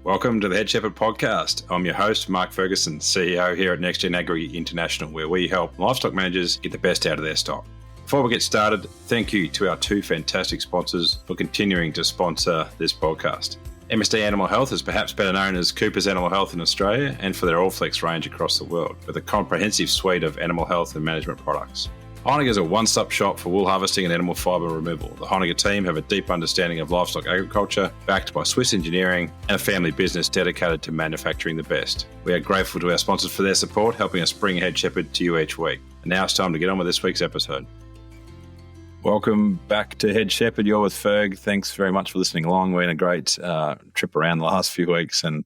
Welcome to the Head Shepherd podcast. I'm your host, Mark Ferguson, CEO here at neXtgen Agri International, where we help livestock managers get the best out of their stock. Before we get started, thank you to our two fantastic sponsors for continuing to sponsor this podcast. MSD Animal Health is perhaps better known as Cooper's Animal Health in Australia and for their Allflex range across the world, with a comprehensive suite of animal health and management products. Honiger is a one-stop shop for wool harvesting and animal fibre removal. The Honiger team have a deep understanding of livestock agriculture, backed by Swiss engineering and a family business dedicated to manufacturing the best. We are grateful to our sponsors for their support, helping us bring Head Shepherd to you each week. And now it's time to get on with this week's episode. Welcome back to Head Shepherd. You're with Ferg. Thanks very much for listening along. We're in a great trip around the last few weeks and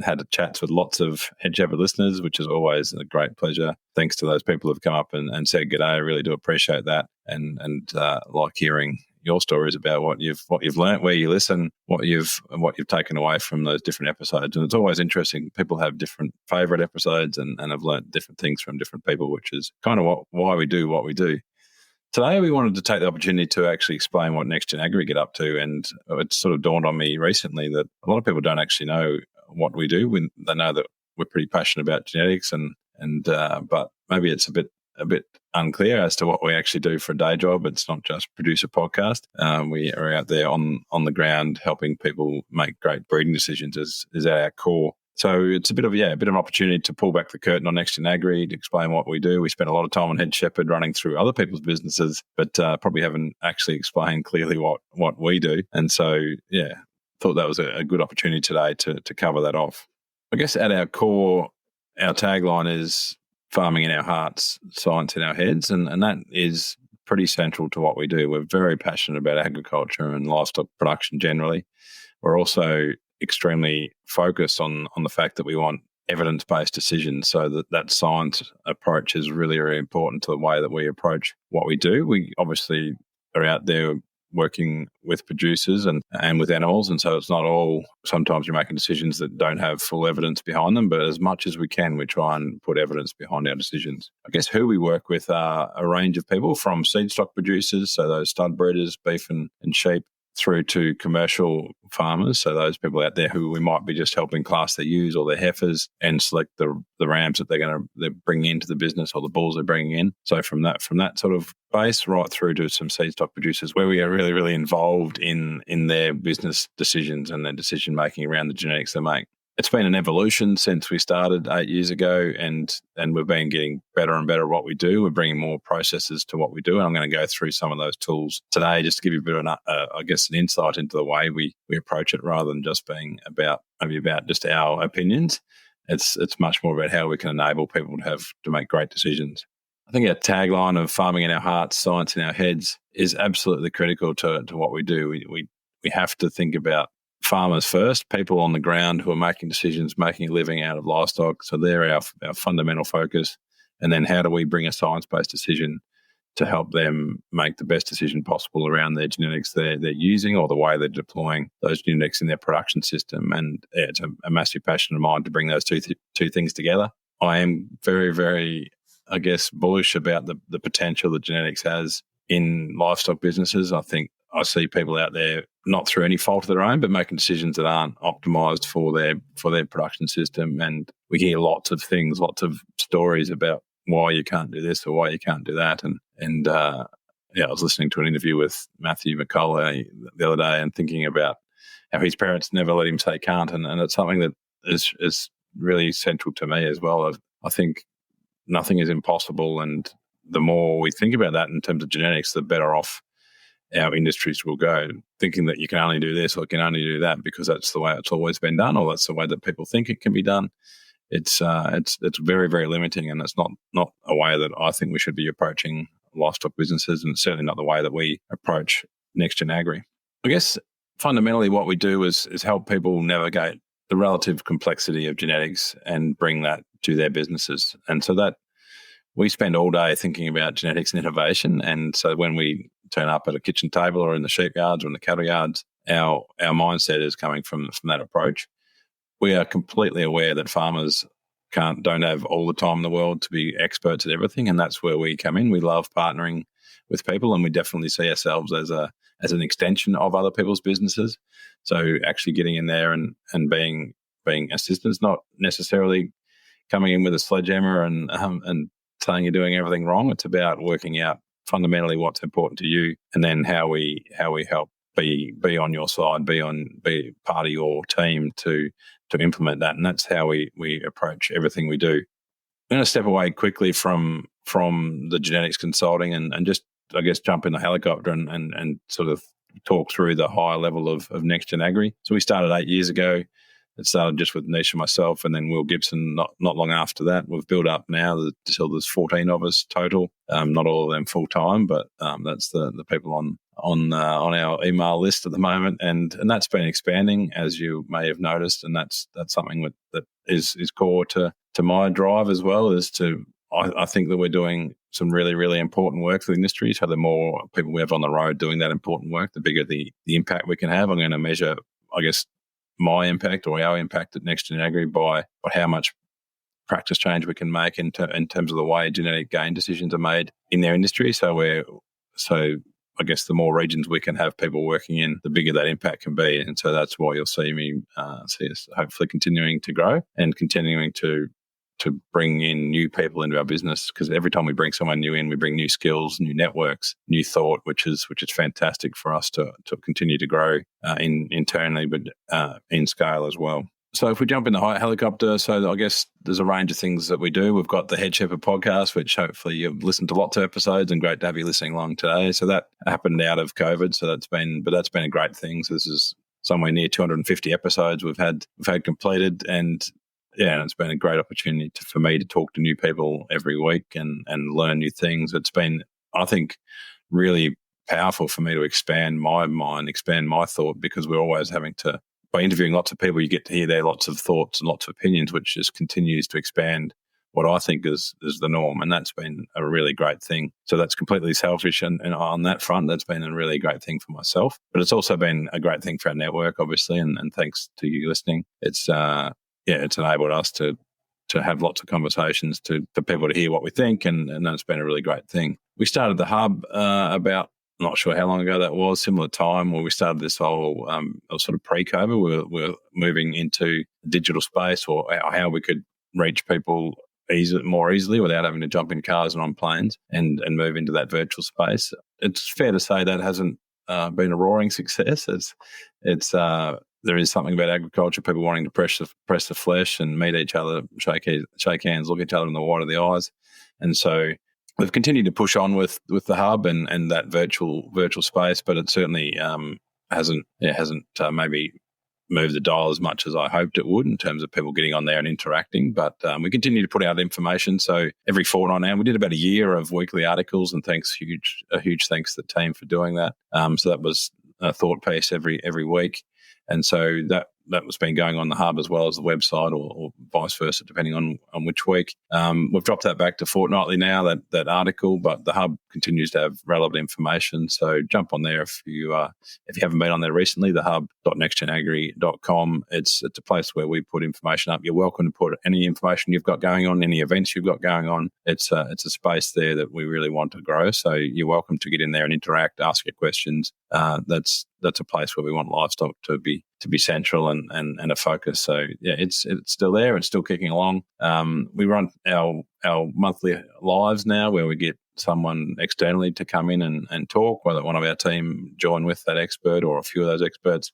had chats with lots of Head Shepherd listeners, which is always a great pleasure. Thanks to those people who've come up and said g'day. I really do appreciate that and like hearing your stories about what you've learnt, where you listen, what you've taken away from those different episodes. And it's always interesting. People have different favourite episodes and have learnt different things from different people, which is kind of why we do what we do. Today, we wanted to take the opportunity to actually explain what neXtgen Agri get up to, and it sort of dawned on me recently that a lot of people don't actually know what we do. They know that we're pretty passionate about genetics, but maybe it's a bit unclear as to what we actually do for a day job. It's not just produce a podcast. We are out there on the ground helping people make great breeding decisions is at our core. So it's a bit of an opportunity to pull back the curtain on neXtgen Agri, to explain what we do. We spend a lot of time on Head Shepherd running through other people's businesses, but probably haven't actually explained clearly what we do. And so, thought that was a good opportunity today to cover that off. I guess at our core, our tagline is farming in our hearts, science in our heads, and that is pretty central to what we do. We're very passionate about agriculture and livestock production generally. We're also extremely focused on the fact that we want evidence-based decisions, so that science approach is really, really important to the way that we approach what we do. We obviously are out there working with producers and with animals, and so it's not all, sometimes you're making decisions that don't have full evidence behind them, but as much as we can, we try and put evidence behind our decisions. I guess who we work with are a range of people, from seed stock producers, so those stud breeders, beef and sheep, through to commercial farmers, so those people out there who we might be just helping class their ewes or their heifers and select the rams that they're bringing into the business, or the bulls they're bringing in. So from that sort of base right through to some seed stock producers, where we are really, really involved in their business decisions and their decision making around the genetics they make. It's been an evolution since we started 8 years ago, and we've been getting better and better at what we do. We're bringing more processes to what we do, and I'm going to go through some of those tools today just to give you a bit of an insight into the way we approach it, rather than just being about just our opinions. It's much more about how we can enable people to make great decisions. I think our tagline of farming in our hearts, science in our heads is absolutely critical to what we do. We have to think about farmers first, people on the ground who are making decisions, making a living out of livestock. So they're our fundamental focus. And then how do we bring a science-based decision to help them make the best decision possible around their genetics they're using, or the way they're deploying those genetics in their production system. And it's a massive passion of mine to bring those two things together. I am very, very, I guess, bullish about the potential that genetics has in livestock businesses. I think I see people out there, not through any fault of their own, but making decisions that aren't optimized for their production system. And we hear lots of things, lots of stories about why you can't do this or why you can't do that. And I was listening to an interview with Matthew McCullough the other day and thinking about how his parents never let him say can't. And it's something that is really central to me as well. I think nothing is impossible. And the more we think about that in terms of genetics, the better off our industries will go, thinking that you can only do this or you can only do that because that's the way it's always been done, or that's the way that people think it can be done. It's very, very limiting, and it's not a way that I think we should be approaching livestock businesses, and certainly not the way that we approach neXtgen Agri. I guess fundamentally what we do is help people navigate the relative complexity of genetics and bring that to their businesses. And so that we spend all day thinking about genetics and innovation. And so when we turn up at a kitchen table or in the sheep yards or in the cattle yards, our mindset is coming from that approach. We are completely aware that farmers don't have all the time in the world to be experts at everything, and that's where we come in. We love partnering with people, and we definitely see ourselves as an extension of other people's businesses. So actually getting in there and being assistants, not necessarily coming in with a sledgehammer and saying you're doing everything wrong. It's about working out fundamentally what's important to you, and then how we help be on your side, be part of your team to implement that. And that's how we approach everything we do. I'm going to step away quickly from the genetics consulting and just, I guess, jump in the helicopter and sort of talk through the higher level of NextGen Agri. So we started 8 years ago. It started just with Nisha and myself, and then Will Gibson not long after that. We've built up now until there's 14 of us total. Not all of them full time, but that's the people on our email list at the moment, and that's been expanding, as you may have noticed, and that's something that is core to my drive as well. Is to I think that we're doing some really, really important work for the industry. So the more people we have on the road doing that important work, the bigger the impact we can have. I'm going to measure, I guess, my impact or our impact at NextGen Agri by how much practice change we can make in terms of the way genetic gain decisions are made in their industry. So I guess the more regions we can have people working in, the bigger that impact can be. And so that's why you'll see us hopefully continuing to grow and continuing to bring in new people into our business, because every time we bring someone new in, we bring new skills, new networks, new thought, which is fantastic for us to continue to grow internally, but in scale as well. So if we jump in the helicopter, so I guess there's a range of things that we do. We've got the Head Shepherd podcast, which hopefully you've listened to lots of episodes, and great to have you listening along today. So that happened out of COVID. So that's been a great thing. So this is somewhere near 250 episodes we've had completed, and it's been a great opportunity for me to talk to new people every week and learn new things. It's been, I think, really powerful for me to expand my mind, expand my thought, because we're always having to, by interviewing lots of people, you get to hear their lots of thoughts and lots of opinions, which just continues to expand what I think is the norm. And that's been a really great thing. So that's completely selfish. And on that front, that's been a really great thing for myself. But it's also been a great thing for our network, obviously. And thanks to you listening, it's enabled us to have lots of conversations for people to hear what we think. And that's been a really great thing. We started the hub about, I'm not sure how long ago that was, similar time where we started this whole sort of pre-COVID. We're moving into digital space, or how we could reach people more easily without having to jump in cars and on planes and move into that virtual space. It's fair to say that hasn't been a roaring success. There is something about agriculture, people wanting to press the flesh and meet each other, shake hands, look each other in the white of the eyes. And so we've continued to push on with the hub and that virtual space, but it certainly hasn't maybe moved the dial as much as I hoped it would in terms of people getting on there and interacting. But we continue to put out information. So every fortnight now, we did about a year of weekly articles, and a huge thanks to the team for doing that. So that was a thought piece every week. And so that was been going on the hub as well as the website, or vice versa, depending on which week. We've dropped that back to fortnightly now, that article, but the hub continues to have relevant information. So jump on there if you haven't been on there recently, thehub.nextgenagri.com. It's a place where we put information up. You're welcome to put any information you've got going on, any events you've got going on. It's a space there that we really want to grow. So you're welcome to get in there and interact, ask your questions. That's a place where we want livestock to be central and a focus. So yeah, it's still there. It's still kicking along. We run our monthly lives now, where we get someone externally to come in and talk, whether one of our team join with that expert or a few of those experts.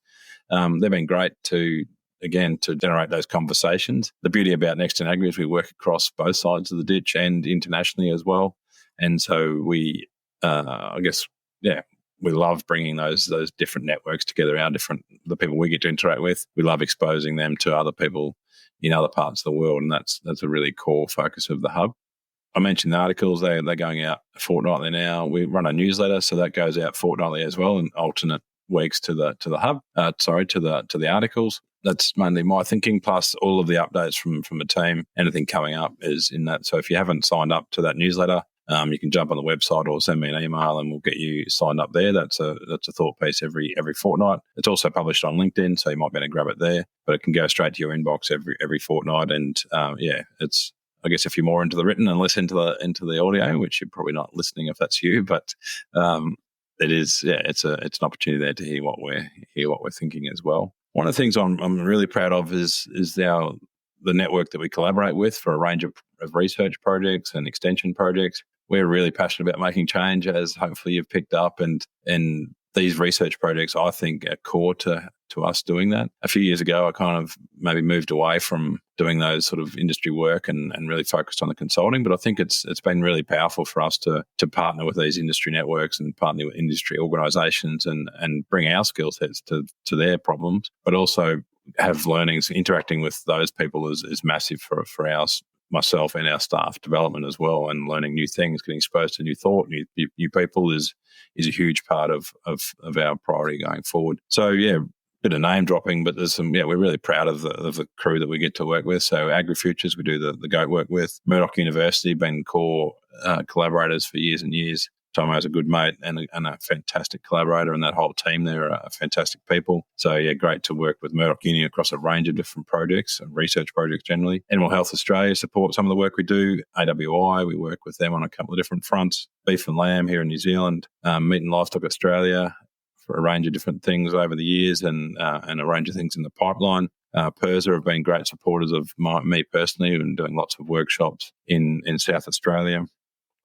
They've been great to generate those conversations. The beauty about NextGen Agri is we work across both sides of the ditch and internationally as well. And so we, we love bringing those different networks together, the people we get to interact with. We love exposing them to other people in other parts of the world, and that's a really core focus of the hub. I mentioned the articles; they're going out fortnightly now. We run a newsletter, so that goes out fortnightly as well, and alternate weeks to the hub. To the articles. That's mainly my thinking, plus all of the updates from the team. Anything coming up is in that. So if you haven't signed up to that newsletter, you can jump on the website or send me an email and we'll get you signed up there. That's a thought piece every fortnight. It's also published on LinkedIn, so you might be able to grab it there, but it can go straight to your inbox every fortnight. And it's, I guess, if you're more into the written and less into the audio, which you're probably not listening if that's you, but it is, it's an opportunity there to hear what we're thinking as well. One of the things I'm really proud of is the network that we collaborate with for a range of research projects and extension projects. We're really passionate about making change, as hopefully you've picked up, and these research projects, I think, are core to us doing that. A few years ago, I kind of maybe moved away from doing those sort of industry work and really focused on the consulting. But I think it's been really powerful for us to partner with these industry networks and partner with industry organisations and bring our skill sets to their problems, but also have learnings. Interacting with those people is massive for myself and our staff development as well, and learning new things, getting exposed to new thought, new people is a huge part of our priority going forward. So yeah, bit of name dropping, but there's some, we're really proud of the crew that we get to work with. So Agri Futures, we do the goat work with. Murdoch University, been core collaborators for years and years. Tomo's a good mate and a fantastic collaborator, and that whole team there are fantastic people. So yeah, great to work with Murdoch Uni across a range of different projects, research projects generally. Animal Health Australia support some of the work we do. AWI, we work with them on a couple of different fronts. Beef and Lamb here in New Zealand. Meat and Livestock Australia for a range of different things over the years, and a range of things in the pipeline. PIRSA have been great supporters of me personally, and doing lots of workshops in South Australia.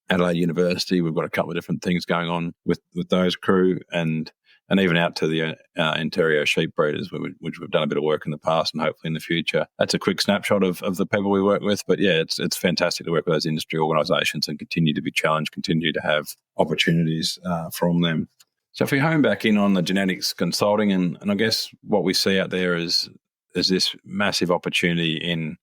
Adelaide University, we've got a couple of different things going on with those crew, and even out to the Ontario sheep breeders, which we've done a bit of work in the past and hopefully in the future. That's a quick snapshot of the people we work with. But yeah, it's fantastic to work with those industry organisations and continue to be challenged, continue to have opportunities from them. So if we home back in on the genetics consulting, and I guess what we see out there is this massive opportunity in,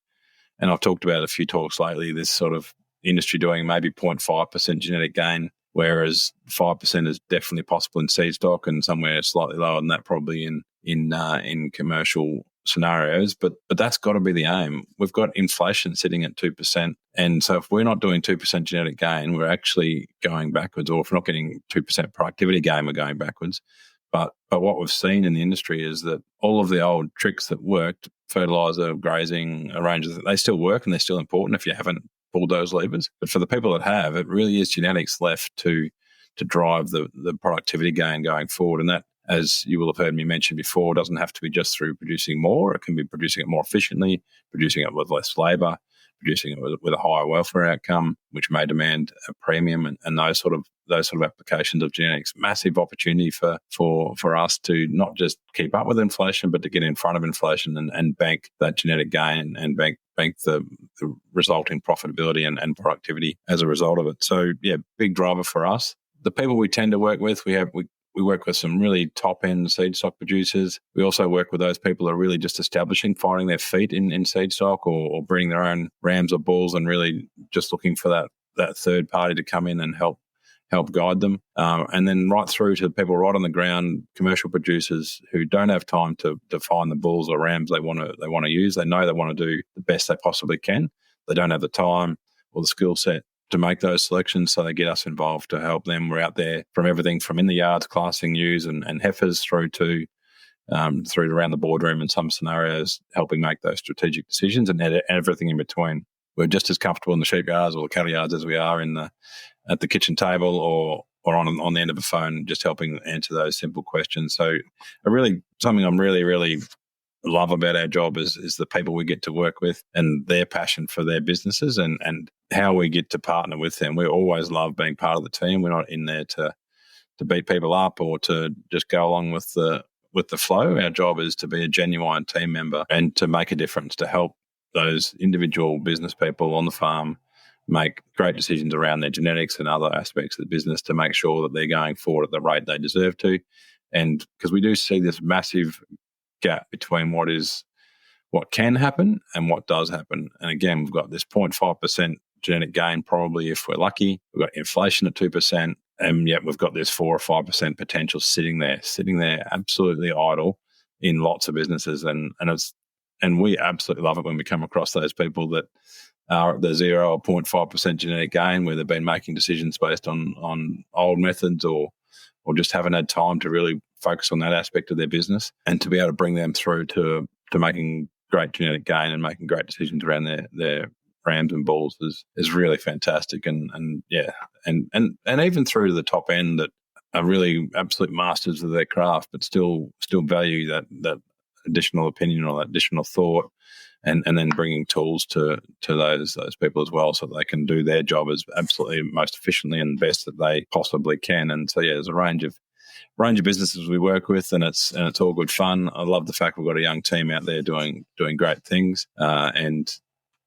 and I've talked about a few talks lately, this sort of industry doing maybe 0.5% genetic gain, whereas 5% is definitely possible in seed stock, and somewhere slightly lower than that probably in commercial scenarios. But that's got to be the aim. We've got inflation sitting at 2%, and so if we're not doing 2% genetic gain, we're actually going backwards. Or if we're not getting 2% productivity gain, we're going backwards. But what we've seen in the industry is that all of the old tricks that worked, fertiliser, grazing, a range of, they still work and they're still important if you haven't pulled those levers. But for the people that have, it really is genetics left to drive the productivity gain going forward. And that, as you will have heard me mention before, doesn't have to be just through producing more. It can be producing it more efficiently, producing it with less labour, producing it with a higher welfare outcome, which may demand a premium, and those sort of applications of genetics. Massive opportunity for us to not just keep up with inflation, but to get in front of inflation and bank that genetic gain and bank the resulting profitability and productivity as a result of it. So yeah, big driver for us. The people we tend to work with, we work with some really top-end seed stock producers. We also work with those people that are really just establishing, finding their feet in seed stock or breeding their own rams or bulls, and really just looking for that third party to come in and help guide them. And then right through to people right on the ground, commercial producers who don't have time to find the bulls or rams they want to use. They know they want to do the best they possibly can. They don't have the time or the skill set to make those selections, so they get us involved to help them. We're out there from everything from in the yards classing ewes and heifers through to around the boardroom in some scenarios, helping make those strategic decisions and everything in between. We're just as comfortable in the sheep yards or the cattle yards as we are at the kitchen table or on the end of a phone, just helping answer those simple questions. So something I'm really, really love about our job is the people we get to work with and their passion for their businesses and how we get to partner with them. We always love being part of the team. We're not in there to beat people up or to just go along with the flow. Our job is to be a genuine team member and to make a difference, to help those individual business people on the farm make great decisions around their genetics and other aspects of the business to make sure that they're going forward at the rate they deserve to. And because we do see this massive gap between what can happen and what does happen. And again, we've got this 0.5% genetic gain probably if we're lucky. We've got inflation at 2%, and yet we've got this 4 or 5% potential sitting there absolutely idle in lots of businesses. And we absolutely love it when we come across those people that are at the 0 or 0.5% genetic gain, where they've been making decisions based on old methods or just haven't had time to really focus on that aspect of their business, and to be able to bring them through to making great genetic gain and making great decisions around their rams and bulls is really fantastic. And even through to the top end that are really absolute masters of their craft, but still value that additional opinion or that additional thought, and then bringing tools to those people as well, so that they can do their job as absolutely most efficiently and best that they possibly can. And so there's a range of businesses we work with, and it's all good fun. I love the fact we've got a young team out there doing great things, and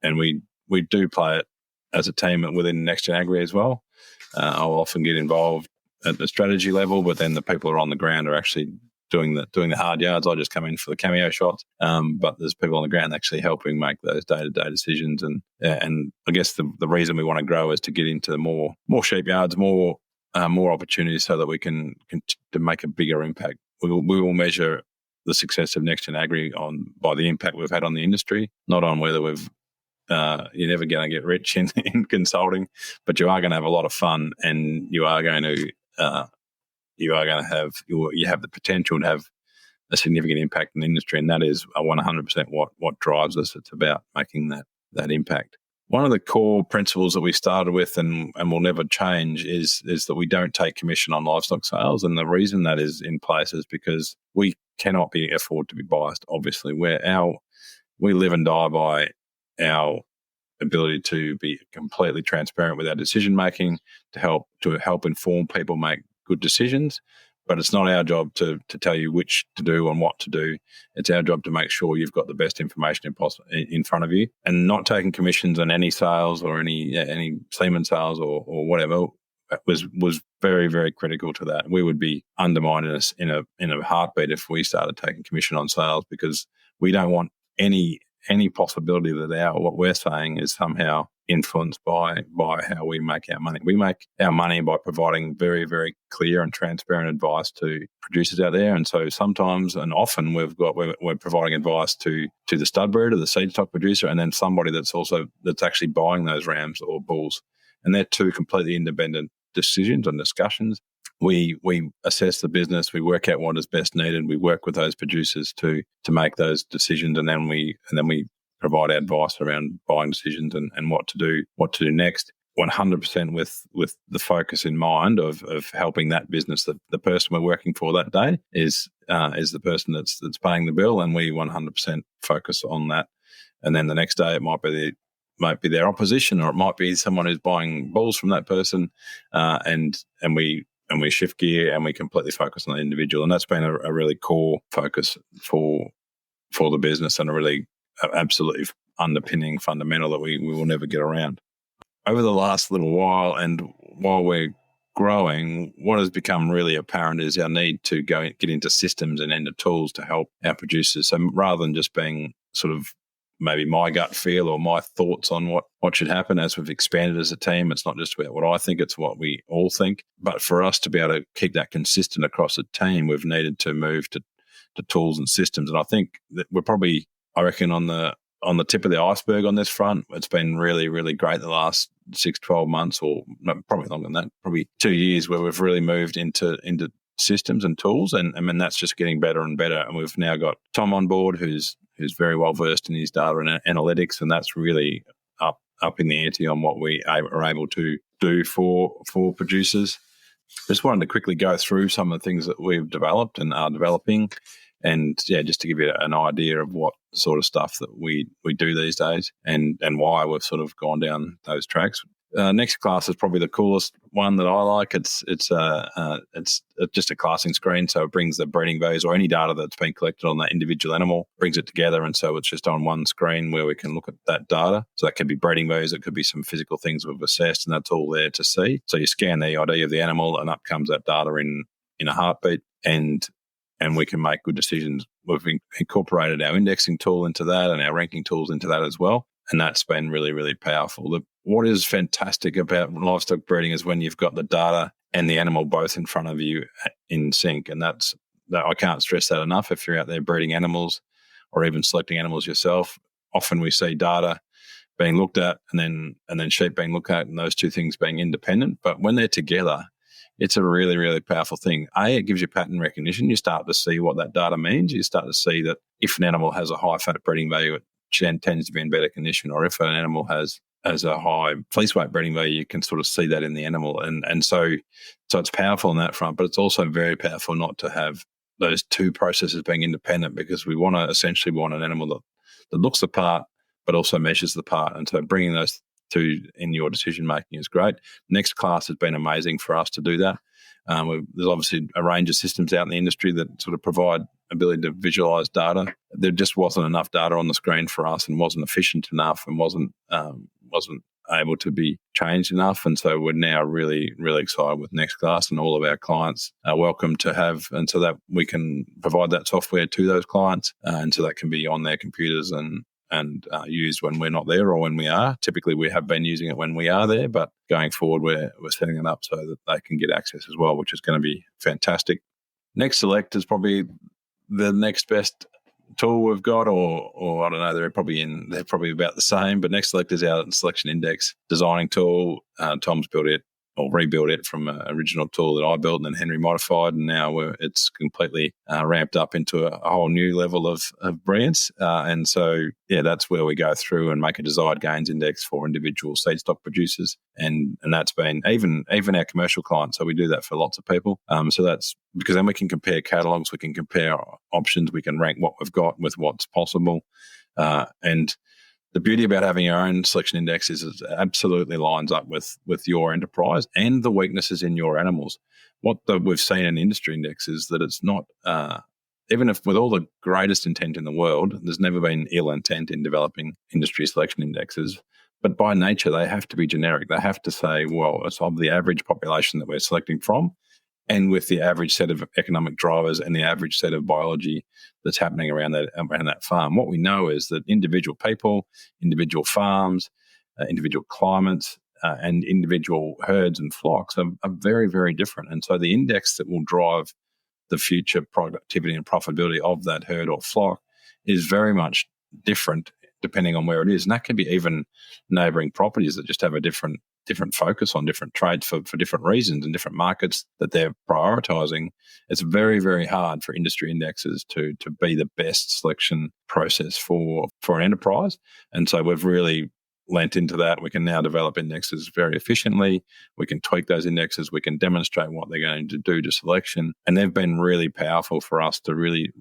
we do play it as a team within neXtgen Agri as well. I'll often get involved at the strategy level, but then the people who are on the ground are actually doing the hard yards. I just come in for the cameo shots, but there's people on the ground actually helping make those day-to-day decisions. And I guess the reason we want to grow is to get into more sheep yards, more opportunities, so that we can to make a bigger impact. We will measure the success of neXtgen Agri by the impact we've had on the industry, not on whether we've you're never going to get rich in consulting, but you are going to have a lot of fun, and you are going to have the potential to have a significant impact in the industry, and that is 100% what drives us. It's about making that impact. One of the core principles that we started with and will never change is that we don't take commission on livestock sales, and the reason that is in place is because we cannot afford to be biased. Obviously, we live and die by our ability to be completely transparent with our decision making, to help inform people make good decisions. But it's not our job to tell you which to do and what to do. It's our job to make sure you've got the best information in front of you, and not taking commissions on any sales or any semen sales or whatever was very, very critical to that. We would be undermining us in a heartbeat if we started taking commission on sales, because we don't want any possibility that what we're saying is somehow influenced by how we make our money. We make our money by providing very, very clear and transparent advice to producers out there. And so sometimes and often we're providing advice to the stud breeder, the seed stock producer, and then somebody that's actually buying those rams or bulls. And they're two completely independent decisions and discussions. We assess the business, we work out what is best needed, we work with those producers to make those decisions, and then we provide advice around buying decisions and what to do next. 100% with the focus in mind of helping that business. The person we're working for that day is the person that's paying the bill, and we 100% focus on that. And then the next day it might be their opposition, or it might be someone who's buying bulls from that person, and we shift gear and we completely focus on the individual. And that's been a really core focus for the business, and a really absolutely underpinning fundamental that we will never get around. Over the last little while, and while we're growing, what has become really apparent is our need to get into systems and into tools to help our producers. So rather than just being sort of maybe my gut feel or my thoughts on what should happen, as we've expanded as a team, it's not just about what I think, it's what we all think. But for us to be able to keep that consistent across the team, we've needed to move to tools and systems. And I think that we're probably, I reckon, on the tip of the iceberg on this front. It's been really, really great the last 6-12 months, or no, probably longer than that, probably 2 years, where we've really moved into systems and tools, and I mean that's just getting better and better. And we've now got Tom on board who's very well versed in his data and analytics, and that's really up in the ante on what we are able to do for producers. Just wanted to quickly go through some of the things that we've developed and are developing, and just to give you an idea of what sort of stuff that we do these days, and why we've sort of gone down those tracks. Next class is probably the coolest one that I like. It's just a classing screen, so it brings the breeding values or any data that's been collected on that individual animal, brings it together, and so it's just on one screen where we can look at that data. So that could be breeding values, it could be some physical things we've assessed, and that's all there to see. So you scan the ID of the animal, and up comes that data in a heartbeat, and we can make good decisions. We've incorporated our indexing tool into that and our ranking tools into that as well, and that's been really, really powerful. What is fantastic about livestock breeding is when you've got the data and the animal both in front of you in sync, and that I can't stress that enough. If you're out there breeding animals or even selecting animals yourself, often we see data being looked at and then sheep being looked at, and those two things being independent. But when they're together, it's a really, really powerful thing. It gives you pattern recognition. You start to see what that data means. You start to see that if an animal has a high fat breeding value, it tends to be in better condition, or if an animal has as a high fleece weight breeding value, you can sort of see that in the animal. And so it's powerful on that front, but it's also very powerful not to have those two processes being independent, because we want an animal that looks the part but also measures the part. And so bringing those two in your decision making is great. Next Class has been amazing for us to do that. There's obviously a range of systems out in the industry that sort of provide ability to visualize data. There just wasn't enough data on the screen for us, and wasn't efficient enough, and wasn't able to be changed enough. And so we're now really, really excited with Next Class, and all of our clients are welcome to have, and so that we can provide that software to those clients, and so that can be on their computers and used when we're not there or when we are. Typically, we have been using it when we are there, but going forward, we're setting it up so that they can get access as well, which is going to be fantastic. Next Select is probably the next best tool we've got, or I don't know, they're probably about the same, but Next Select is our selection index designing tool. Tom's built it or rebuilt it from an original tool that I built and then Henry modified, and now it's completely ramped up into a whole new level of brilliance. And so, that's where we go through and make a desired gains index for individual seed stock producers, and that's been even our commercial clients. So we do that for lots of people. So that's because then we can compare catalogs, we can compare options, we can rank what we've got with what's possible, and the beauty about having our own selection index is it absolutely lines up with your enterprise and the weaknesses in your animals. What we've seen in industry index is that it's not, even if with all the greatest intent in the world, there's never been ill intent in developing industry selection indexes. But by nature, they have to be generic. They have to say, well, it's of the average population that we're selecting from, and with the average set of economic drivers and the average set of biology that's happening around that farm. What we know is that individual people, individual farms, individual climates, and individual herds and flocks are very, very different. And so the index that will drive the future productivity and profitability of that herd or flock is very much different depending on where it is. And that can be even neighbouring properties that just have a different focus on different trades for different reasons and different markets that they're prioritising. It's very, very hard for industry indexes to be the best selection process for an enterprise. And so we've really lent into that. We can now develop indexes very efficiently. We can tweak those indexes. We can demonstrate what they're going to do to selection. And they've been really powerful for us to really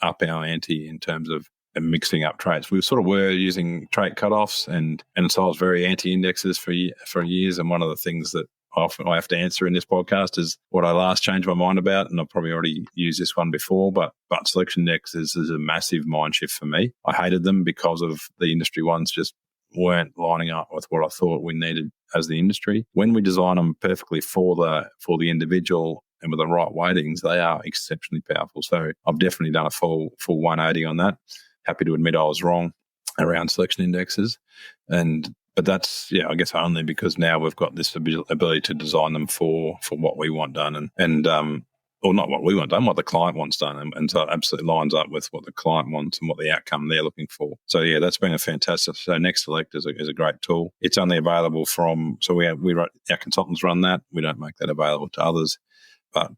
up our ante in terms of mixing up traits. We sort of were using trait cutoffs, and so I was very anti-indexes for years. And one of the things that I have to answer in this podcast is what I last changed my mind about, and I've probably already used this one before, but selection indexes is a massive mind shift for me. I hated them because of the industry ones just weren't lining up with what I thought we needed as the industry. When we design them perfectly for the individual and with the right weightings, they are exceptionally powerful. So I've definitely done a full 180 on that. Happy to admit I was wrong around selection indexes, but that's I guess only because now we've got this ability to design them for what we want done, and or not what we want done, what the client wants done, and so it absolutely lines up with what the client wants and what the outcome they're looking for. So that's been a fantastic. So Next Select is a great tool. It's only available our consultants run that. We don't make that available to others, but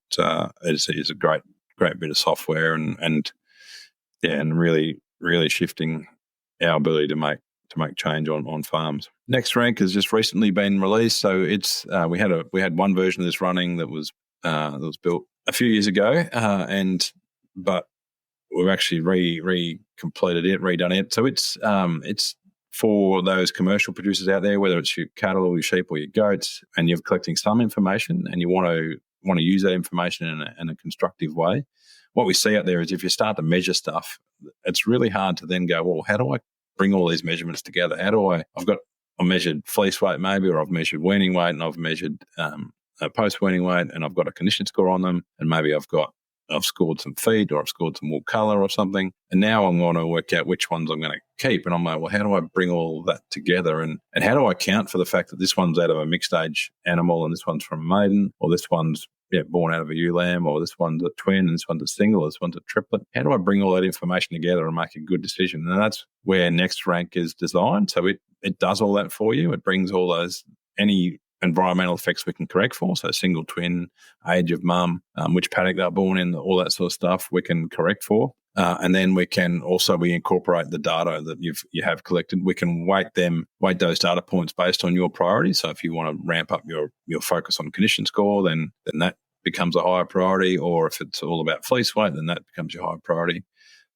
it's a great bit of software and really shifting our ability to make change on farms. Next Rank has just recently been released, so it's we had one version of this running that was built a few years ago, but we've actually redone it. So it's for those commercial producers out there, whether it's your cattle or your sheep or your goats, and you're collecting some information and you want to use that information in a constructive way. What we see out there is if you start to measure stuff, it's really hard to then go, well, how do I bring all these measurements together? I've measured fleece weight maybe, or I've measured weaning weight, and I've measured post-weaning weight, and I've got a condition score on them, and maybe I've scored some feed, or I've scored some wool colour or something, and now I'm going to work out which ones I'm going to keep. And I'm like, well, how do I bring all that together? And how do I account for the fact that this one's out of a mixed age animal and this one's from a maiden, or this one's born out of a ewe lamb, or this one's a twin, and this one's a single, or this one's a triplet? How do I bring all that information together and make a good decision? And that's where Next Rank is designed. So it does all that for you. It brings all those, any environmental effects we can correct for, so single, twin, age of mum, which paddock they're born in, all that sort of stuff we can correct for. And then we incorporate the data that you have collected. We can weight those data points based on your priorities. So if you want to ramp up your focus on condition score, then that becomes a higher priority. Or if it's all about fleece weight, then that becomes your higher priority.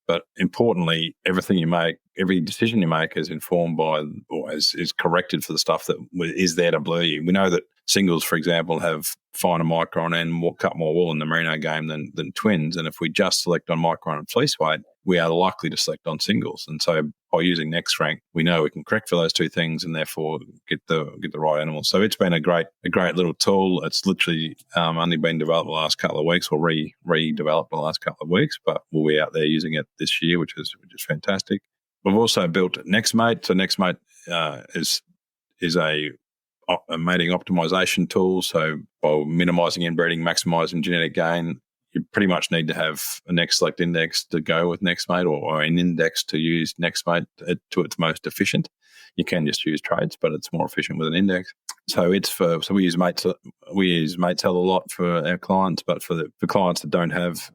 But importantly, every decision you make is informed by or is corrected for the stuff that is there to blur you. We know that singles, for example, have finer micron and cut more wool in the merino game than twins. And if we just select on micron and fleece weight, we are likely to select on singles. And so by using neXtgen, we know we can correct for those two things and therefore get the right animal. So it's been a great little tool. It's literally only been developed the last couple of weeks, or redeveloped the last couple of weeks, but we'll be out there using it this year, which is fantastic. We've also built NextMate. So NextMate is a mating optimization tool. So by minimizing inbreeding, maximizing genetic gain, you pretty much need to have a NextSelect index to go with NextMate, or an index to use NextMate to its most efficient. You can just use traits, but it's more efficient with an index. So we use Matescell a lot for our clients, but for clients that don't have,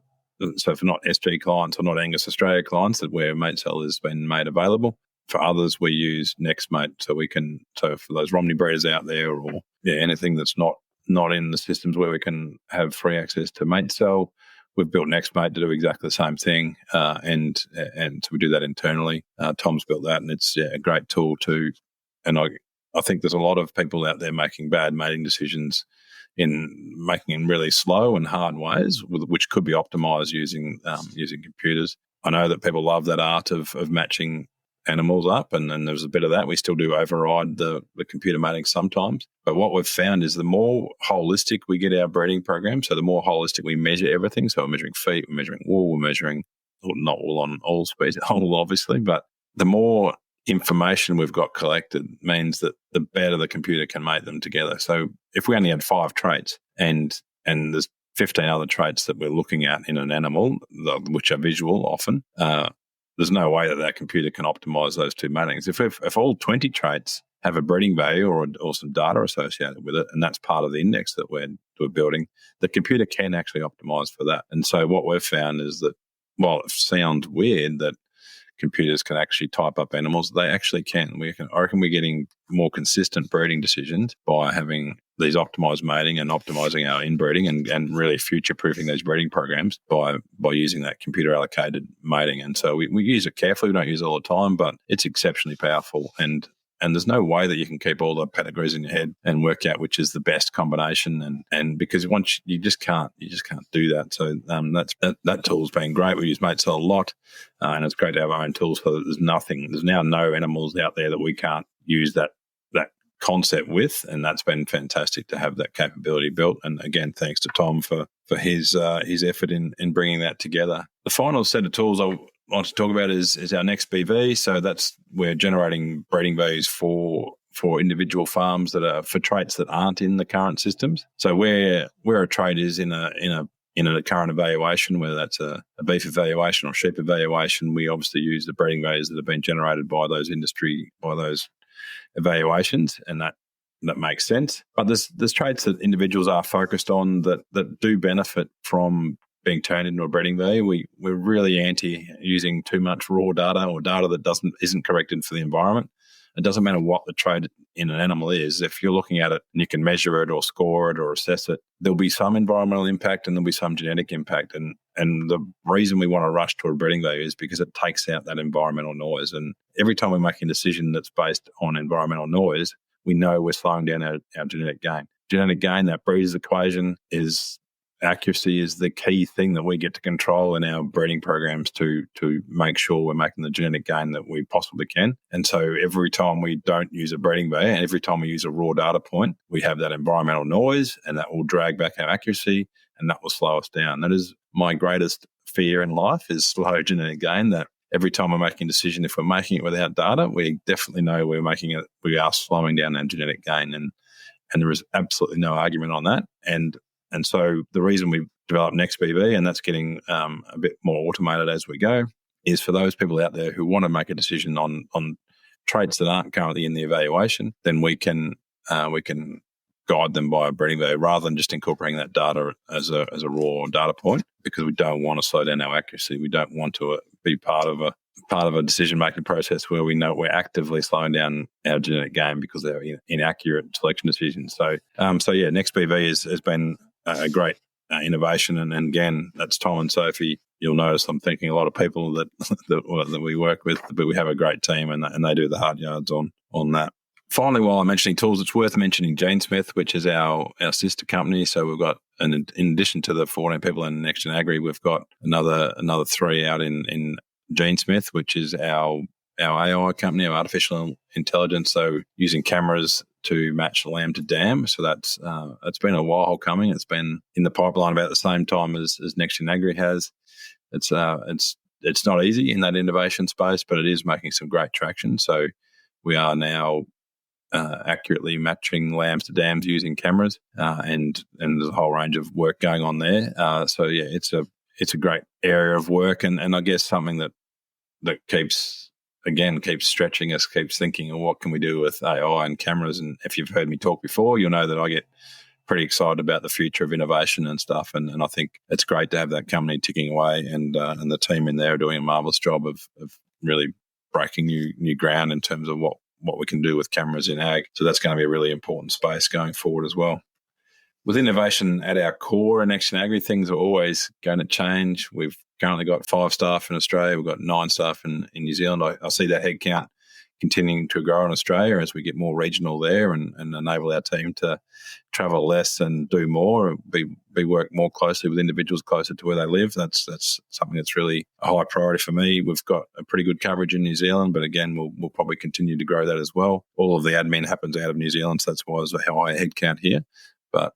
so for not SG clients or not Angus Australia clients, that where Matescell has been made available. For others, we use NextMate, so for those Romney breeders out there, or anything that's not in the systems where we can have free access to Matescell, we've built NextMate to do exactly the same thing, and so we do that internally. Tom's built that, and it's a great tool too. And I think there's a lot of people out there making bad mating decisions in really slow and hard ways, which could be optimized using computers. I know that people love that art of matching animals up, and then there's a bit of that. We still do override the computer mating sometimes. But what we've found is the more holistic we get our breeding program, so the more holistic we measure everything. So we're measuring feet, we're measuring wool, we're measuring, well, not wool on all species, wool obviously, but the more information we've got collected means that the better the computer can mate them together. So if we only had 5 traits and there's 15 other traits that we're looking at in an animal, which are visual often, there's no way that computer can optimize those two matings. If all 20 traits have a breeding value or some data associated with it, and that's part of the index that we're building, the computer can actually optimize for that. And so what we've found is that, while it sounds weird that computers can actually type up animals, they actually can. I reckon we're getting more consistent breeding decisions by having these optimized mating and optimizing our inbreeding and really future-proofing these breeding programs by using that computer-allocated mating. And so we use it carefully. We don't use it all the time, but it's exceptionally powerful. And there's no way that you can keep all the pedigrees in your head and work out which is the best combination. And because once you just can't do that. So that tool's been great. We use Matescell a lot, and it's great to have our own tools so that there's now no animals out there that we can't use that concept with, and that's been fantastic to have that capability built. And again, thanks to Tom for his effort in bringing that together. The final set of tools I want to talk about is our NextBV. So we're generating breeding values for individual farms that are for traits that aren't in the current systems. So where a trait is in a current evaluation, whether that's a beef evaluation or sheep evaluation, we obviously use the breeding values that have been generated by those evaluations, and that makes sense. But there's traits that individuals are focused on that do benefit from being turned into a breeding value. We're really anti using too much raw data or data that isn't corrected for the environment. It doesn't matter what the trait in an animal is. If you're looking at it and you can measure it or score it or assess it, there'll be some environmental impact and there'll be some genetic impact. And the reason we want to rush to a breeding value is because it takes out that environmental noise. And every time we're making a decision that's based on environmental noise, we know we're slowing down our genetic gain. Genetic gain, that breeder's equation, accuracy is the key thing that we get to control in our breeding programs to make sure we're making the genetic gain that we possibly can. And so every time we don't use a breeding value, and every time we use a raw data point, we have that environmental noise, and that will drag back our accuracy, and that will slow us down. That is my greatest fear in life, is slow genetic gain. That every time we're making a decision, if we're making it without data, we definitely know we are slowing down our genetic gain, and there is absolutely no argument on that. And so the reason we've developed NextBV, and that's getting a bit more automated as we go, is for those people out there who want to make a decision on traits that aren't currently in the evaluation, then we can guide them by a breeding value rather than just incorporating that data as a raw data point, because we don't want to slow down our accuracy. We don't want to be part of a decision-making process where we know we're actively slowing down our genetic game because they're inaccurate selection decisions. So NextBV has been a great innovation, and again, that's Tom and Sophie. You'll notice I'm thinking a lot of people that we work with, but we have a great team, and they do the hard yards on that. Finally, while I'm mentioning tools, it's worth mentioning GeneSmith, which is our sister company. So we've got, in addition to the 14 people in NextGen Agri, we've got another 3 out in GeneSmith, which is our AI company, our artificial intelligence. So using cameras to match lamb to dam. So that's it's been a while coming. It's been in the pipeline about the same time as NextGen Agri has. It's not easy in that innovation space, but it is making some great traction. So we are now accurately matching lambs to dams using cameras, and there's a whole range of work going on there. It's a great area of work, and I guess something that keeps stretching us, keeps thinking, well, what can we do with AI and cameras? And if you've heard me talk before, you'll know that I get pretty excited about the future of innovation and stuff. And I think it's great to have that company ticking away, and the team in there are doing a marvelous job of really breaking new ground in terms of what we can do with cameras in ag. So that's going to be a really important space going forward as well. With innovation at our core in NextGen Agri, things are always going to change. We've currently got 5 staff in Australia. We've got 9 staff in New Zealand. I see that headcount continuing to grow in Australia as we get more regional there and enable our team to travel less and do more, be work more closely with individuals closer to where they live. That's something that's really a high priority for me. We've got a pretty good coverage in New Zealand, but again, we'll probably continue to grow that as well. All of the admin happens out of New Zealand, so that's why there's a high headcount here. But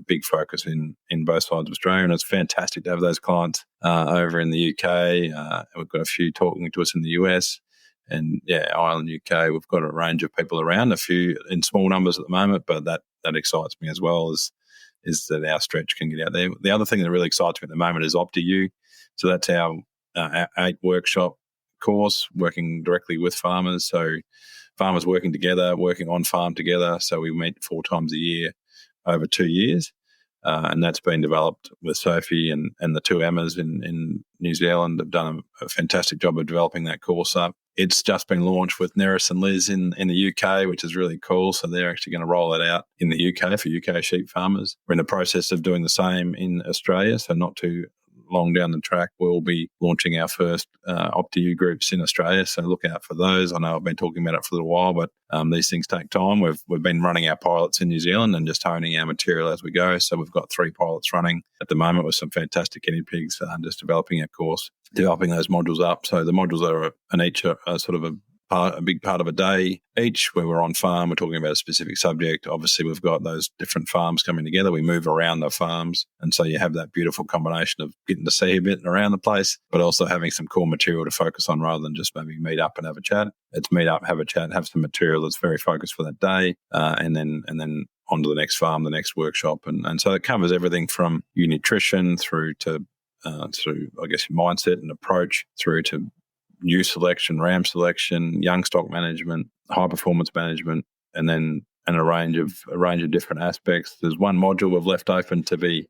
big focus in both sides of Australia, and it's fantastic to have those clients over in the UK. We've got a few talking to us in the US. And Ireland, UK, we've got a range of people around, a few in small numbers at the moment, but that excites me as well, is that our stretch can get out there. The other thing that really excites me at the moment is OptiU. So that's our 8 workshop course, working directly with farmers. So farmers working together, working on farm together. So we meet 4 times a year over 2 years. And that's been developed with Sophie and the 2 Emmas in New Zealand have done a fantastic job of developing that course up. It's just been launched with Neris and Liz in the UK, which is really cool. So they're actually going to roll it out in the UK for UK sheep farmers. We're in the process of doing the same in Australia, so not too long down the track, we'll be launching our first OptiU groups in Australia. So look out for those. I know I've been talking about it for a little while, but these things take time. We've been running our pilots in New Zealand and just honing our material as we go. So we've got 3 pilots running at the moment with some fantastic guinea pigs, just developing our course, developing those modules up. So the modules are each sort of a big part of a day each, where we're on farm, we're talking about a specific subject. Obviously, we've got those different farms coming together. We move around the farms, and so you have that beautiful combination of getting to see a bit around the place, but also having some core material to focus on rather than just maybe meet up and have a chat. It's meet up, have a chat, have some material that's very focused for that day, and then on to the next farm, the next workshop. And so it covers everything from your nutrition through to, I guess, your mindset and approach, through to ewe selection, ram selection, young stock management, high performance management, and a range of different aspects. There's one module we've left open to be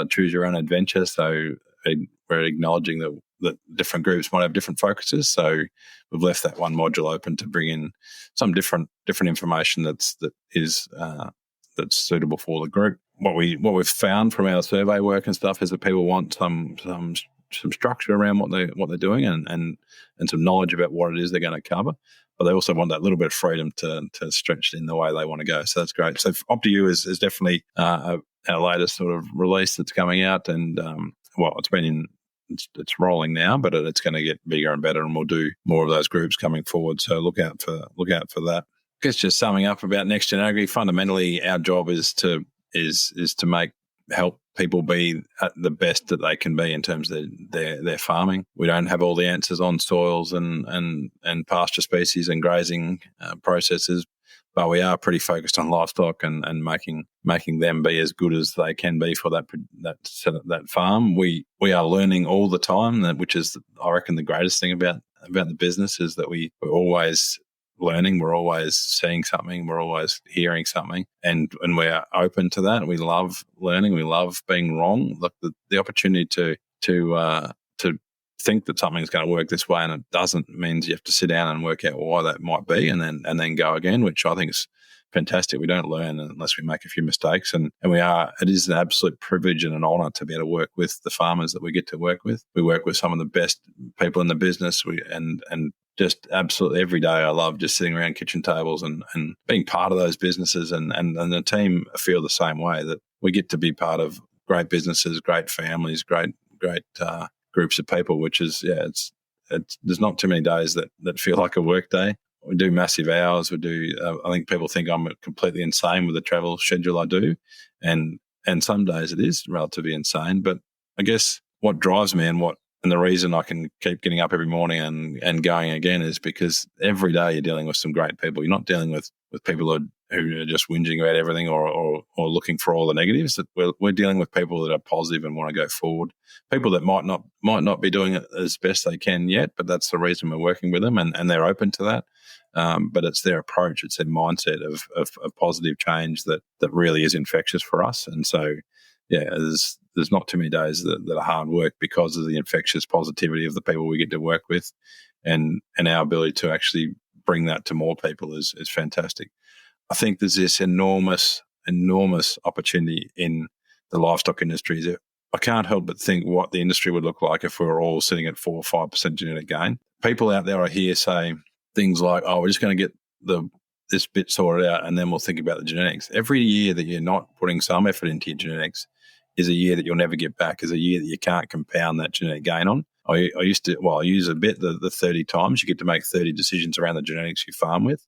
choose your own adventure. So we're acknowledging that different groups might have different focuses. So we've left that one module open to bring in some different information that's suitable for the group. What we've found from our survey work and stuff is that people want some structure around what they're doing and some knowledge about what it is they're going to cover, but they also want that little bit of freedom to stretch in the way they want to go. So that's great. So OptiU is definitely our latest sort of release that's coming out, and it's rolling now, but it's going to get bigger and better, and we'll do more of those groups coming forward. So look out for that. I guess just summing up about NextGen Agri, fundamentally our job is to help people be at the best that they can be in terms of their farming. We don't have all the answers on soils and pasture species and grazing processes, but we are pretty focused on livestock and making them be as good as they can be for that farm. We are learning all the time, which is, I reckon, the greatest thing about the business, is that we're always learning. We're always seeing something. We're always hearing something, and we're open to that. We love learning. We love being wrong. Look, the opportunity to think that something's going to work this way and it doesn't means you have to sit down and work out why that might be, and then go again, which I think is fantastic. We don't learn unless we make a few mistakes, and it is an absolute privilege and an honour to be able to work with the farmers that we get to work with. We work with some of the best people in the business, and just absolutely every day I love just sitting around kitchen tables and being part of those businesses, and the team feel the same way, that we get to be part of great businesses, great families, great groups of people, which is, it's there's not too many days that feel like a work day. We do massive hours. We do. I think people think I'm completely insane with the travel schedule I do, and some days it is relatively insane. But I guess what drives me and the reason I can keep getting up every morning and going again is because every day you're dealing with some great people. You're not dealing with people who are just whinging about everything or looking for all the negatives. We're dealing with people that are positive and want to go forward. People that might not be doing it as best they can yet, but that's the reason we're working with them, and they're open to that. But it's their approach, it's their mindset of positive change that really is infectious for us. And so, there's not too many days that are hard work because of the infectious positivity of the people we get to work with, and our ability to actually bring that to more people is fantastic. I think there's this enormous opportunity in the livestock industry. I can't help but think what the industry would look like if we were all sitting at 4 or 5% genetic gain. People out there I hear say things like, "Oh, we're just going to get this bit sorted out, and then we'll think about the genetics." Every year that you're not putting some effort into your genetics is a year that you'll never get back, is a year that you can't compound that genetic gain on. I use a bit the 30 times. You get to make 30 decisions around the genetics you farm with.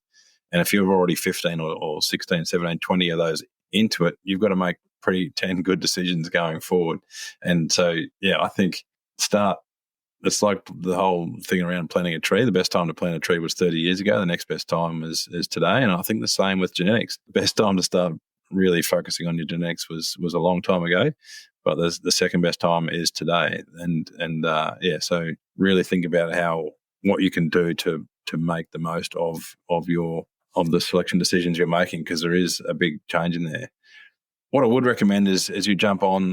And if you're already 15 or 16, 17, 20 of those into it, you've got to make pretty 10 good decisions going forward. And so, I think it's like the whole thing around planting a tree. The best time to plant a tree was 30 years ago. The next best time is today. And I think the same with genetics. The best time to start really focusing on your genetics was a long time ago, but the second best time is today. So really think about what you can do to make the most of the selection decisions you're making, because there is a big change in there. What I would recommend is you jump on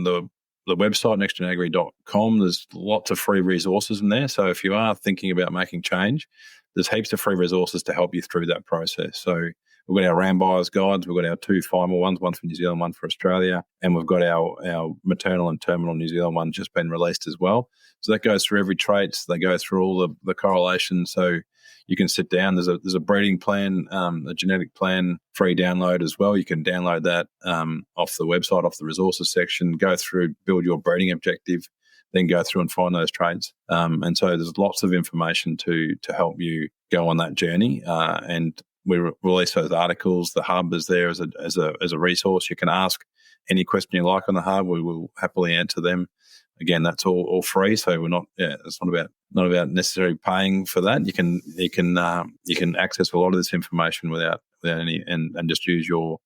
the website, nextgenagri.com. There's lots of free resources in there. So if you are thinking about making change, there's heaps of free resources to help you through that process. So we've got our ram buyers guides. We've got our 2 final ones, one for New Zealand, one for Australia. And we've got our maternal and terminal New Zealand one just been released as well. So that goes through every trait. They go through all the correlations. So you can sit down. There's a breeding plan, a genetic plan, free download as well. You can download that off the website, off the resources section, go through, build your breeding objective, then go through and find those traits. And so there's lots of information to help you go on that journey. And we release those articles. The hub is there as a resource. You can ask any question you like on the hub. We will happily answer them. Again, that's all free, so we're not. It's not about necessarily paying for that. You can access a lot of this information without any, and just use your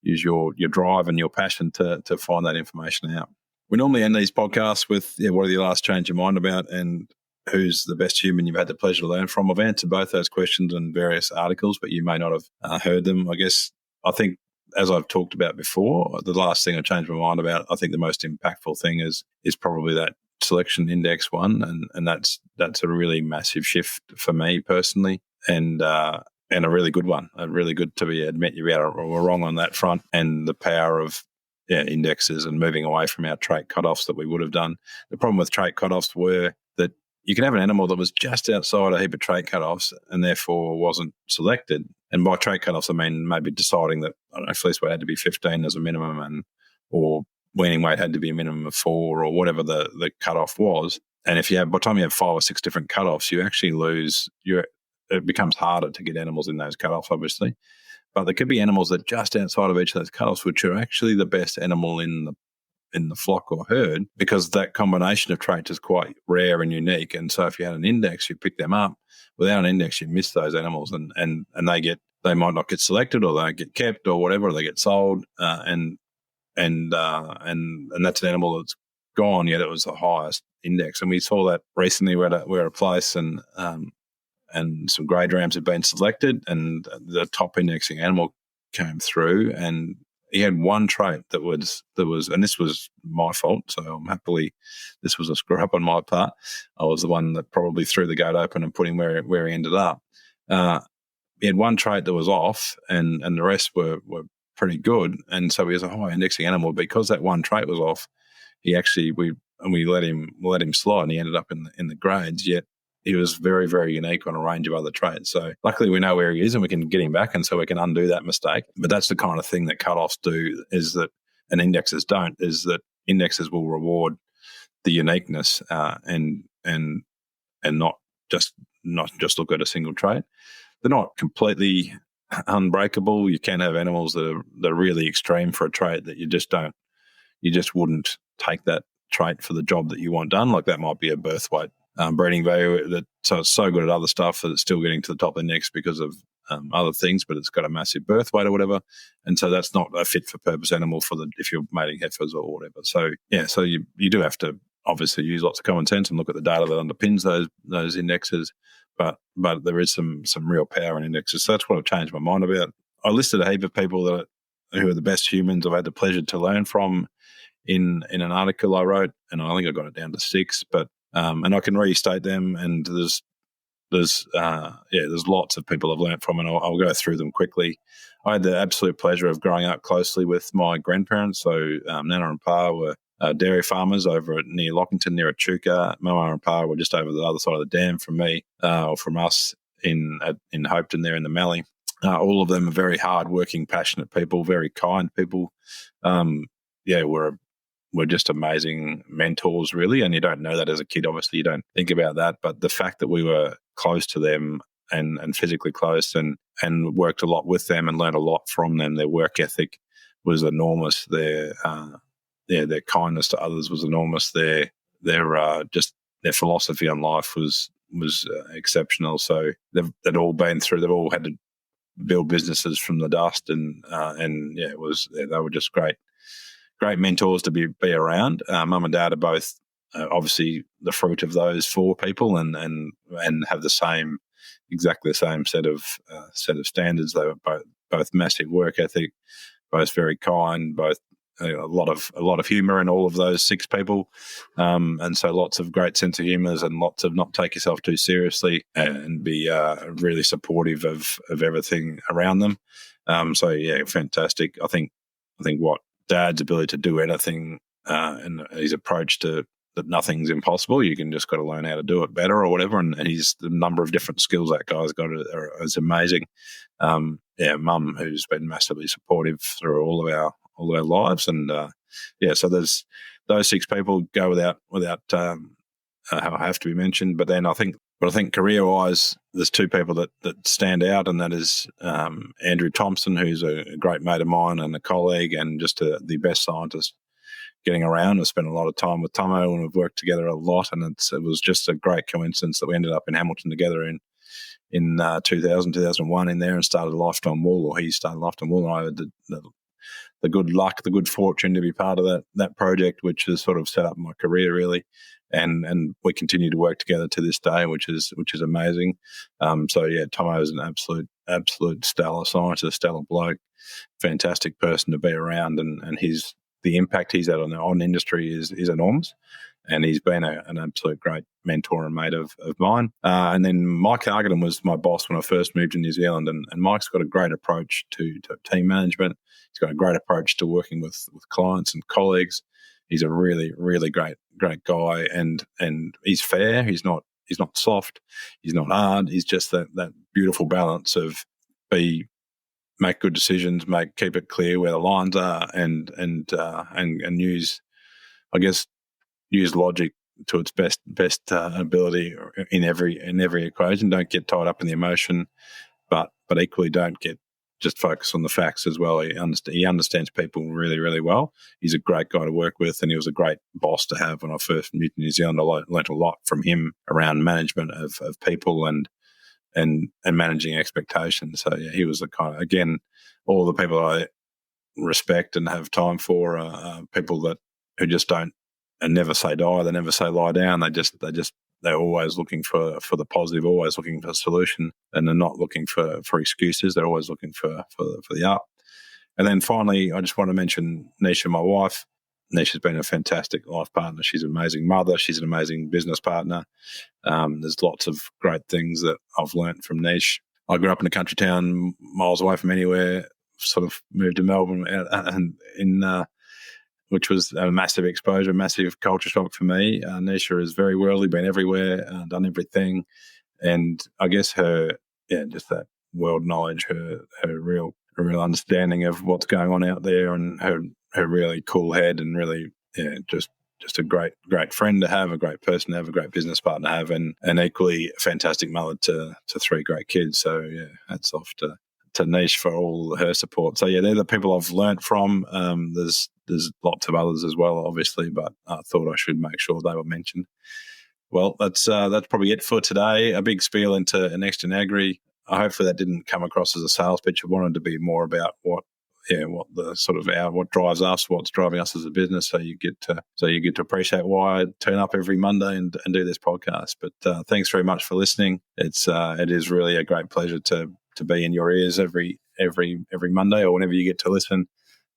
drive and your passion to find that information out. We normally end these podcasts with what are the last change your mind about, and who's the best human you've had the pleasure to learn from. I've answered both those questions in various articles, but you may not have heard them. I think, as I've talked about before, the last thing I changed my mind about, I think the most impactful thing is probably that selection index one, and that's a really massive shift for me personally, and a really good one. Really good to admit you were wrong on that front, and the power of indexes and moving away from our trait cutoffs that we would have done. The problem with trait cutoffs were that you can have an animal that was just outside a heap of trait cutoffs and therefore wasn't selected. And by trait cutoffs, I mean maybe deciding that, I don't know, fleece weight had to be 15 as a minimum, or weaning weight had to be a minimum of 4, or whatever the cutoff was. And by the time you have 5 or 6 different cutoffs, you actually lose it becomes harder to get animals in those cutoffs, obviously. But there could be animals that just outside of each of those cutoffs, which are actually the best animal in the flock or herd, because that combination of traits is quite rare and unique. And so if you had an index, you pick them up. Without an index, you miss those animals, and they might not get selected, or they don't get kept, or whatever, or they get sold. And that's an animal that's gone, yet it was the highest index. And we saw that recently. We're at a place, and and some grade rams had been selected, and the top indexing animal came through, and he had one trait that was, and this was my fault, so this was a screw up on my part. I was the one that probably threw the gate open and put him where he ended up. He had one trait that was off, and the rest were pretty good, and so he was a high indexing animal because that one trait was off. He actually we let him slide, and he ended up in the grades. Yet he was very, very unique on a range of other traits. So luckily we know where he is and we can get him back, and so we can undo that mistake. But that's the kind of thing that cut-offs do, is that, and indexes don't, is that indexes will reward the uniqueness and not just look at a single trait. They're not completely unbreakable. You can have animals that are really extreme for a trait that you just wouldn't take that trait for the job that you want done. Like that might be a birth weight breeding value so it's so good at other stuff that it's still getting to the top index because of other things, but it's got a massive birth weight or whatever, and so that's not a fit for purpose animal if you're mating heifers or whatever. So so you do have to obviously use lots of common sense and look at the data that underpins those indexes, but there is some real power in indexes. So that's what I've changed my mind about. I listed a heap of people who are the best humans I've had the pleasure to learn from in an article I wrote, and I think I got it down to 6, but and I can restate them, and there's lots of people I've learnt from, and I'll go through them quickly. I had the absolute pleasure of growing up closely with my grandparents. So Nana and Pa were dairy farmers over near Lockington, near Echuca. Mama and Pa were just over the other side of the dam from me, or from us in Hopeton there in the Mallee. All of them are very hard-working, passionate people, very kind people. We're just amazing mentors, really, and you don't know that as a kid. Obviously, you don't think about that, but the fact that we were close to them and physically close and worked a lot with them and learned a lot from them, their work ethic was enormous. Their kindness to others was enormous. Their philosophy on life was exceptional. So they'd all been through. They've all had to build businesses from the dust, and they were just great mentors to be around. Mum and Dad are both obviously the fruit of those 4 people, and have exactly the same set of standards. They were both massive work ethic, both very kind, both a lot of humour in all of those 6 people, and so lots of great sense of humours and lots of not take yourself too seriously and be really supportive of everything around them. Fantastic. I think what Dad's ability to do anything and his approach to that nothing's impossible. You can just got to learn how to do it better or whatever. And the number of different skills that guy's got is amazing. Mum, who's been massively supportive through all of our lives, and so there's those 6 people go without have to be mentioned. But then I think career-wise, there's 2 people that stand out, and that is Andrew Thompson, who's a great mate of mine and a colleague, and just the best scientist getting around. I've spent a lot of time with Tomo, and we've worked together a lot, and it was just a great coincidence that we ended up in Hamilton together in 2001 in there, and started Lifetime Wool, or he started Lifetime Wool, and I had the good luck, the good fortune to be part of that project, which has sort of set up my career really. And we continue to work together to this day, which is amazing. Tomo is an absolute stellar scientist, stellar bloke, fantastic person to be around, and the impact he's had on industry is enormous. And he's been an absolute great mentor and mate of mine. And then Mike Hargaden was my boss when I first moved to New Zealand, and Mike's got a great approach to team management. He's got a great approach to working with clients and colleagues. He's a really, really great guy, and he's fair. He's not soft. He's not hard. He's just that beautiful balance of make good decisions, keep it clear where the lines are, and use logic to its best ability in every equation. Don't get tied up in the emotion, but equally don't just focus on the facts as well. He understands people really, really well. He's a great guy to work with, and he was a great boss to have when I first moved to New Zealand. I learnt a lot from him around management of people and managing expectations. So he was the kind of, again, all the people I respect and have time for are people who just don't and never say die. They never say lie down. They just they're always looking for the positive, always looking for a solution, and they're not looking for excuses. They're always looking for the up. And then finally, I just want to mention Nisha, my wife. Nisha's been a fantastic life partner. She's an amazing mother. She's an amazing business partner. There's lots of great things that I've learnt from Nish. I grew up in a country town miles away from anywhere, sort of moved to Melbourne, which was a massive exposure, massive culture shock for me. Nisha is very worldly, been everywhere, done everything. And I guess just that world knowledge, her real understanding of what's going on out there, and her really cool head, and really, just a great friend to have, a great person to have, a great business partner to have, and an equally fantastic mother to three great kids. So hats off to Nish for all her support. So they're the people I've learnt from. There's lots of others as well, obviously, but I thought I should make sure they were mentioned. Well, that's probably it for today. A big spiel into neXtgen Agri. Hopefully that didn't come across as a sales pitch. I wanted to be more about what the sort of what drives us, what's driving us as a business. So you get to appreciate why I turn up every Monday and do this podcast. But thanks very much for listening. It is really a great pleasure to be in your ears every Monday or whenever you get to listen.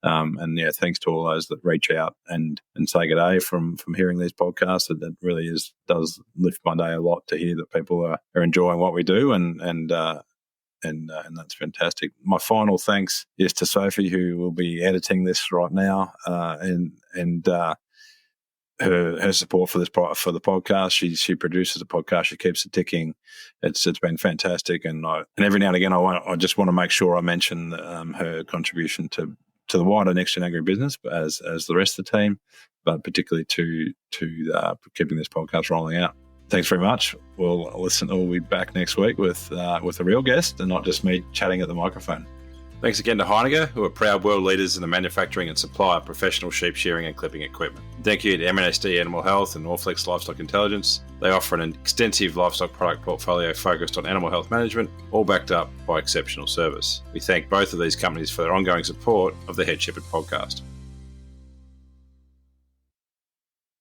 Thanks to all those that reach out and say good day from hearing these podcasts. That really does lift my day a lot to hear that people are enjoying what we do, and that's fantastic. My final thanks is to Sophie, who will be editing this right now, and her support for the podcast. She produces the podcast. She keeps it ticking. It's been fantastic, and every now and again I just want to make sure I mention her contribution to the wider neXtgen Agri business, as the rest of the team, but particularly to keeping this podcast rolling out. Thanks very much. We'll be back next week with a real guest and not just me chatting at the microphone. Thanks again to Heineken, who are proud world leaders in the manufacturing and supply of professional sheep shearing and clipping equipment. Thank you to MNSD Animal Health and Norflex Livestock Intelligence. They offer an extensive livestock product portfolio focused on animal health management, all backed up by exceptional service. We thank both of these companies for their ongoing support of the Head Shepherd podcast.